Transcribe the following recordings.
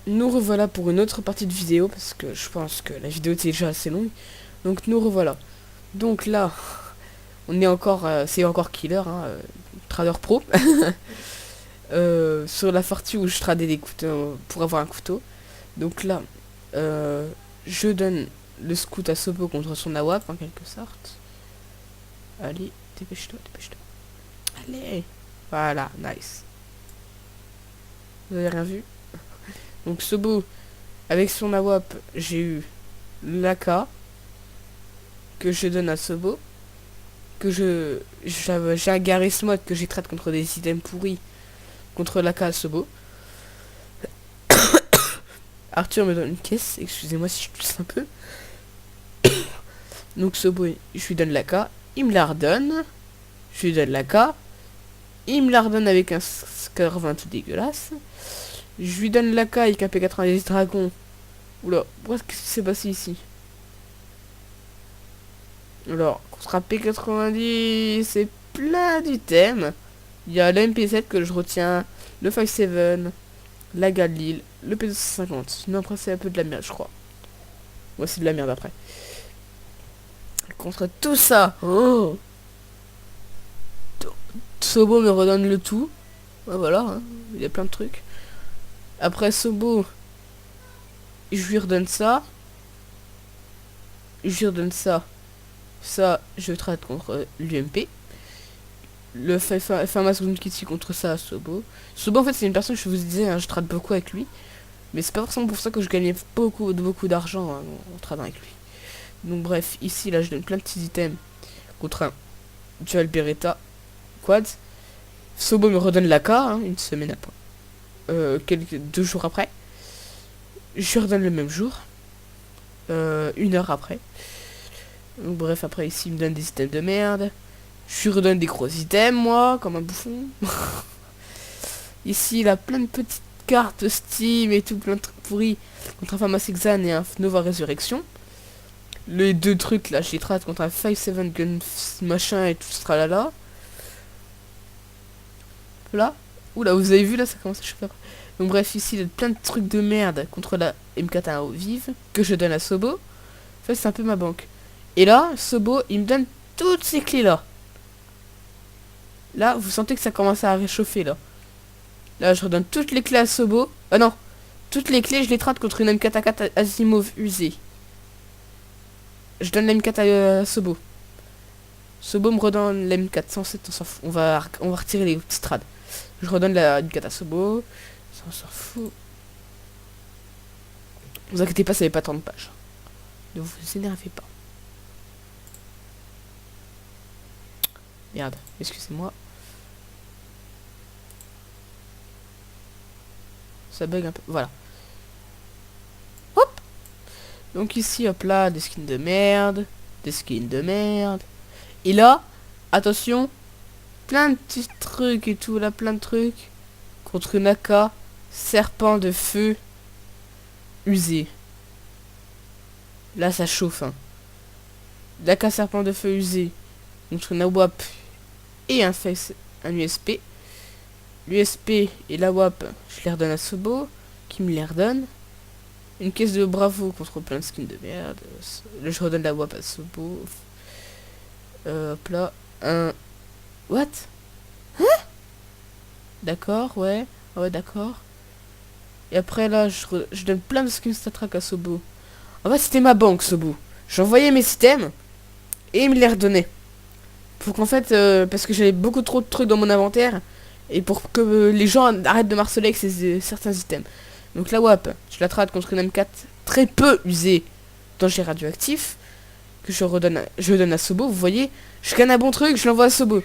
nous revoilà pour une autre partie de vidéo, parce que je pense que la vidéo était déjà assez longue. Donc nous revoilà. Donc là, on est encore, c'est encore Killer, hein, Trader Pro. Sur la partie où je tradais des couteaux pour avoir un couteau. Donc là, je donne le scout à Sobo contre son AWAP en quelque sorte. Allez, dépêche-toi, dépêche-toi. Allez, voilà, nice. Vous avez rien vu? Donc Sobo, avec son AWAP, j'ai eu l'AK que je donne à Sobo. Que j'ai un Garry's Mod que j'ai traite contre des items pourris contre l'AK à Sobo. Arthur me donne une caisse, excusez-moi si je tousse un peu. Donc Sobo, je lui donne l'AK, il me la redonne. Je lui donne l'AK, il me la redonne avec un score 20 tout dégueulasse. Je lui donne l'AK avec un P90 Dragon. Oula, qu'est-ce qui s'est passé ici? Alors, contre un P90, c'est plein d'items. Il y a le MP7 que je retiens, le 5.7, la Galil, le P250. Sinon après c'est un peu de la merde je crois. Moi c'est de la merde après. Contre tout ça, oh, Sobo me redonne le tout. Ouais, voilà, hein. Il y a plein de trucs. Après Sobo, je lui redonne ça. Je lui redonne ça. Ça, je traite contre l'UMP. Le Famas Kitty contre ça à Sobo. Sobo en fait c'est une personne, je vous disais, hein, je trade beaucoup avec lui. Mais c'est pas forcément pour ça que je gagnais beaucoup d'argent hein, en trading avec lui. Donc bref, ici là je donne plein de petits items contre un Dual Beretta Quad. Sobo me redonne l'AK, hein, une semaine après. 2 jours après. Je redonne le même jour. 1 heure après. Donc bref, après ici il me donne des items de merde. Je lui redonne des gros items moi, comme un bouffon. Ici il a plein de petites cartes Steam et tout, plein de trucs pourris. Contre un Famas Exan et un Nova Résurrection. Les deux trucs là, je les traite contre un 5.7 gun machin et tout ce tralala. Là. Oula, vous avez vu là, ça commence à chauffer. Donc bref, ici il y a plein de trucs de merde contre la M4A1 vive que je donne à Sobo. En fait, c'est un peu ma banque. Et là, Sobo, il me donne toutes ces clés là. Là, vous sentez que ça commence à réchauffer là. Là, je redonne toutes les clés à Sobo. Ah non, toutes les clés, je les traite contre une M4A4 Asimov usée. Je donne l'M4 à Sobo. Sobo me redonne l'M4 107, on s'en fout. On va retirer les petits trades. Je redonne la M4 à Sobo. Ça, on s'en fout. Ne vous inquiétez pas, ça n'avait pas tant de pages. Ne vous énervez pas. Merde, excusez-moi. Ça bug un peu. Voilà. Hop. Donc ici, hop là, des skins de merde. Des skins de merde. Et là, attention, plein de petits trucs et tout, là, plein de trucs. Contre une AK, serpent de feu, usé. Là, ça chauffe, hein. L'AK serpent de feu usé. Contre une AWAP et un USP. L'USP et l'AWAP, je les redonne à Sobo, qui me les redonne. Une caisse de bravo contre plein de skins de merde. Là, je redonne la WAP à Sobo. Hop là. Un... What? Hein? D'accord, ouais. Ouais, d'accord. Et après, là, je donne plein de skins StatTrak à Sobo. En fait, c'était ma banque, Sobo. J'envoyais mes systèmes et il me les redonnait. Pour qu'en fait, parce que j'avais beaucoup trop de trucs dans mon inventaire. Et pour que les gens arrêtent de marceler avec certains items. Donc la WAP, je la trade contre une M4 très peu usée, danger radioactif. Que je donne à Sobo, vous voyez. Je gagne un bon truc, je l'envoie à Sobo.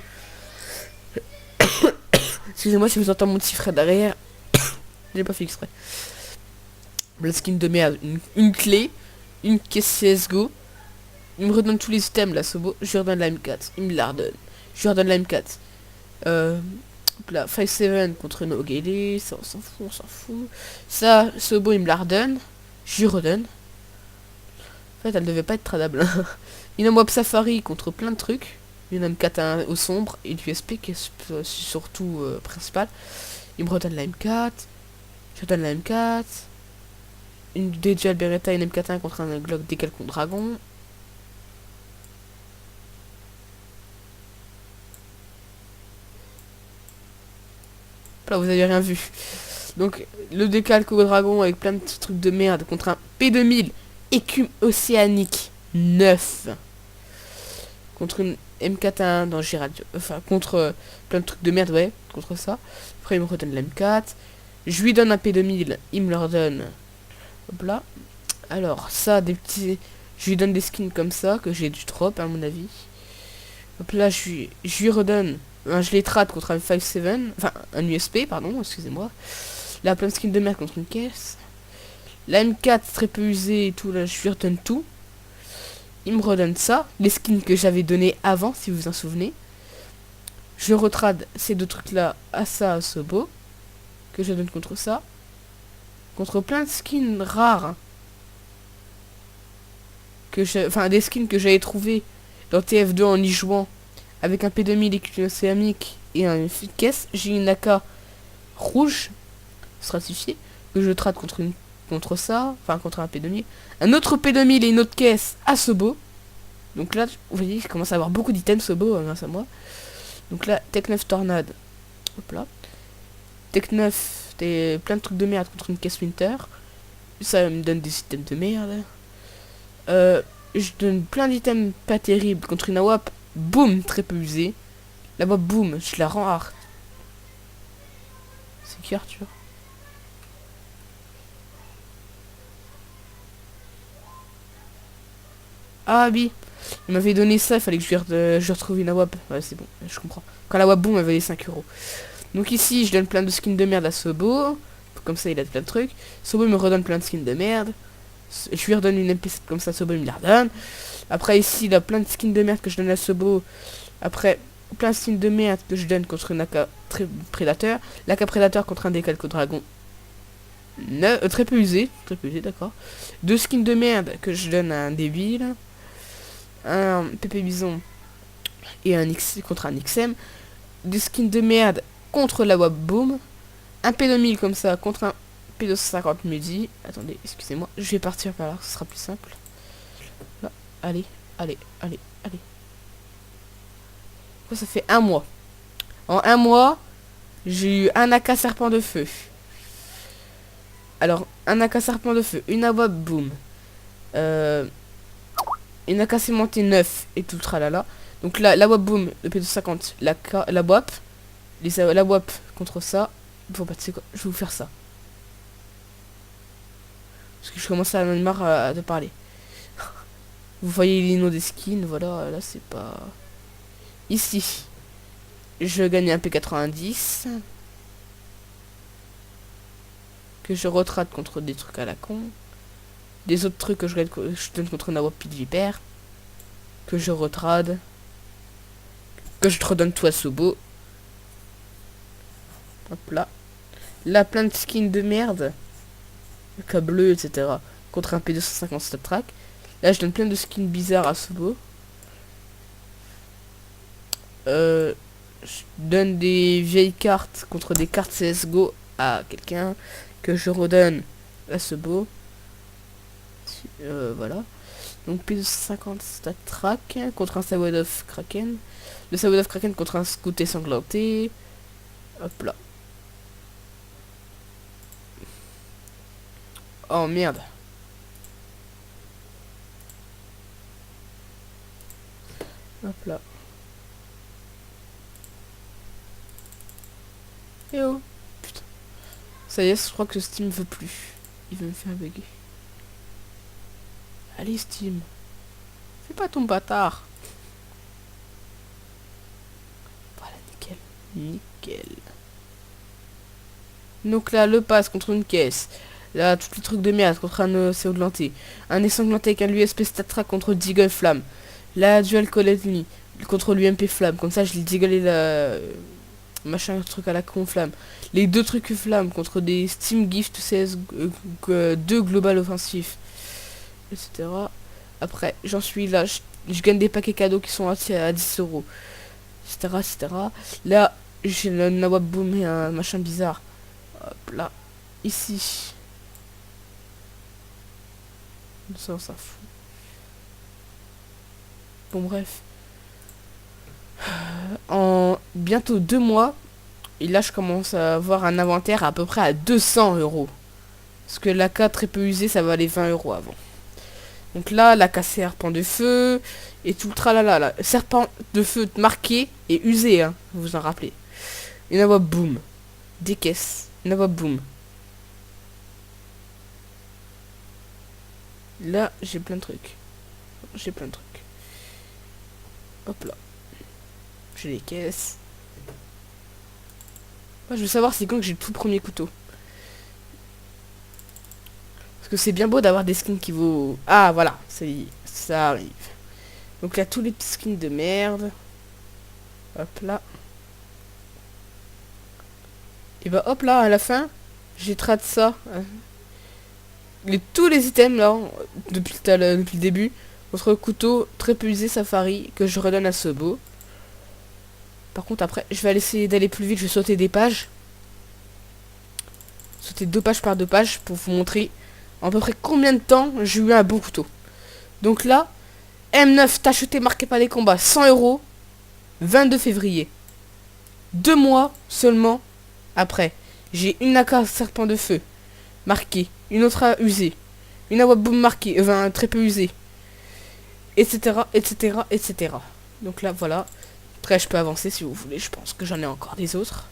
Excusez-moi si vous entendez mon petit frère derrière. J'ai pas fait exprès. Le skin de merde, une clé, une caisse CSGO. Il me redonne tous les items là, Sobo. Je lui redonne la M4, il me la redonne. Je lui redonne la M4. Là, 5-7 contre No Gale, ça on s'en fout, on s'en fout. Ça, Sobo il me la redonne. Je lui redonne. En fait, elle devait pas être tradable. Une mob Safari contre plein de trucs. Une M4 au sombre et l'USP qui est surtout principal. Il me redonne la M4. Je redonne la M4. une DJI Beretta, une M41 contre un Glock Décalcon Dragon. Là, vous avez rien vu. Donc, le Décalco Dragon avec plein de petits trucs de merde contre un P2000 écume océanique 9. Contre une M41 dans Giradio. Enfin, contre plein de trucs de merde, ouais, contre ça. Après, il me redonne la M4. Je lui donne un P2000, il me le redonne. Hop là. Alors, ça, des petits... Je lui donne des skins comme ça, que j'ai du drop, à mon avis. Hop là, je lui redonne... je les trade contre un 5.7, enfin, un USP, pardon, excusez-moi. Là, plein de skins de merde contre une caisse. La M4, très peu usée et tout, là, je lui redonne tout. Il me redonne ça, les skins que j'avais donné avant, si vous vous en souvenez. Je retrade ces deux trucs-là à ça, à Sobo, que je donne contre ça. Contre plein de skins rares. Hein, enfin, des skins que j'avais trouvé dans TF2 en y jouant. Avec un P2000 éclairé océanique et une caisse. J'ai une AK rouge, stratifiée, que je trade contre ça. Enfin, contre un P2000. Un autre P2000 et une autre caisse à Sobo. Donc là, vous voyez, je commence à avoir beaucoup d'items Sobo grâce à moi. Donc là, Tech 9 Tornade. Hop là. Tech 9, plein de trucs de merde contre une caisse Winter. Ça me donne des items de merde. Je donne plein d'items pas terribles contre une AWAP. Boom, très peu usée. La AWAP boom, je la rends hard. C'est qui Arthur? Ah oui, il m'avait donné ça, il fallait que je retrouve une AWAP. Ouais, c'est bon, je comprends. Quand la AWAP boom, elle valait 5 euros. Donc ici, je donne plein de skins de merde à Sobo. Comme ça, il a plein de trucs. Sobo me redonne plein de skins de merde. Je lui redonne une MP7 comme ça, Sobo il me la redonne. Après ici, il a plein de skins de merde que je donne à Sobo. Après, plein de skins de merde que je donne contre une AK Prédateur. L'AK Prédateur contre un Décalco Dragon. Très peu usé, d'accord. Deux skins de merde que je donne à un débile. Un PP Bison et un X contre un XM. Des skins de merde contre la WAP Boom. Un P2000 comme ça contre un P250 Midi. Attendez, excusez-moi, je vais partir par là, ce sera plus simple. Là, allez. Ça fait un mois. En un mois, j'ai eu un AK Serpent de Feu. Alors, un AK Serpent de Feu, une AWAP Boom, une AK Cimenté 9 et tout le tralala. Donc là, la WAP Boom, le P250, la WAP, la WAP contre ça. Faut pas, tu sais quoi, je vais vous faire ça. Parce que je commence à en avoir marre de parler. Vous voyez les noms des skins, voilà, là c'est pas... Ici, je gagne un P90. Que je retrade contre des trucs à la con. Des autres trucs que je donne contre un AWP de Vipère. Que je retrade. Que je te redonne toi Sobo. Hop là. Là, plein de skins de merde. Le cas bleu, etc. Contre un P250 Stat Track. Là, je donne plein de skins bizarres à Sobo. Je donne des vieilles cartes contre des cartes CSGO à quelqu'un. Que je redonne à Sobo. Voilà. Donc P250 Stat Track contre un Sawad of Kraken. Le Sawad of Kraken contre un Scouté Sanglanté. Hop là. Oh merde. Hop là. Eh oh. Putain. Ça y est, je crois que Steam veut plus. Il veut me faire bugger. Allez Steam. Fais pas ton bâtard. Voilà, nickel. Donc là, le pass contre une caisse. Là, tous les trucs de merde contre un CO de lenté. Un ensanglanté avec un USP Statra contre Deagle Flamme. La Dual Colette contre l'UMP Flamme. Comme ça, je l'ai dégueulé la... machin, truc à la con Flamme. Les deux trucs Flamme contre des Steam Gift CS 2 Global Offensif. Etc. Après, j'en suis là. Je gagne des paquets cadeaux qui sont à 10 euros. Etc. Là, j'ai le Nawab Boom et un machin bizarre. Hop là. Ici. Ça, on s'en fout. Bon, bref. En bientôt 2 mois, et là, je commence à avoir un inventaire à peu près à 200 euros. Parce que l'AK très peu usé, ça valait 20 euros avant. Donc là, l'AK serpent de feu, et tout le tralala. Là. Serpent de feu marqué et usé, hein, vous vous en rappelez. Une awa boum. Des caisses. Une awa boum. Là, j'ai plein de trucs. J'ai plein de trucs. Hop là. J'ai les caisses. Moi, je veux savoir c'est quand que j'ai le tout premier couteau. Parce que c'est bien beau d'avoir des skins qui vaut... Ah, voilà. Ça arrive. Donc là, tous les petits skins de merde. Hop là. Et bah hop là, à la fin, j'ai trade ça. Tous les items là, depuis le début. Votre couteau très peu usé safari que je redonne à Sobo. Par contre après, je vais essayer d'aller plus vite, je vais sauter des pages. Sauter 2 pages par 2 pages pour vous montrer à peu près combien de temps j'ai eu un bon couteau. Donc là, M9 t'acheté marqué par les combats, 100 euros, 22 février. 2 mois seulement après. J'ai une AK serpent de feu, marqué, une autre à user, une awa boom marquée, enfin très peu usée, etc., etc., etc. Donc là, voilà. Après, je peux avancer si vous voulez. Je pense que j'en ai encore des autres.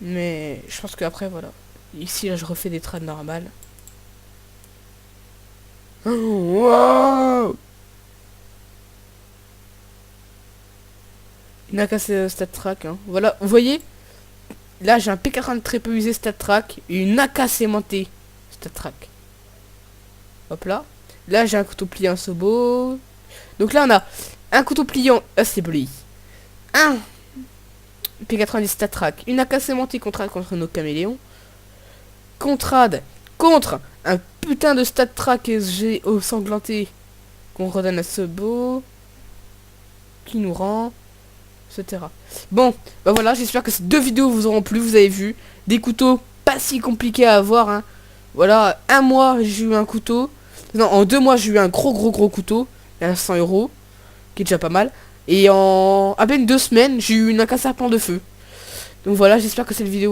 Mais je pense qu'après, voilà. Ici, là, je refais des trades normales. Oh, wow, il n'a qu'à stat track. Hein. Voilà, vous voyez. Là, j'ai un P80 très peu usé stat track. Et une AK sémentée stat track. Hop là. Là, j'ai un couteau plié en Sobo. Donc là, on a un couteau pliant Assembly. Un P90 stat track. Une AK sémentée contre nos caméléons. Contrade contre un putain de stat track SG au sanglanté qu'on redonne à Sobo. Qui nous rend... etc. Bon, bah voilà, j'espère que ces 2 vidéos vous auront plu. Vous avez vu, des couteaux pas si compliqués à avoir. Hein. Voilà, 1 mois j'ai eu un couteau. Non, en 2 mois j'ai eu un gros couteau. À 100 euros. Qui est déjà pas mal. Et en à peine 2 semaines, j'ai eu une AK serpent de feu. Donc voilà, j'espère que cette vidéo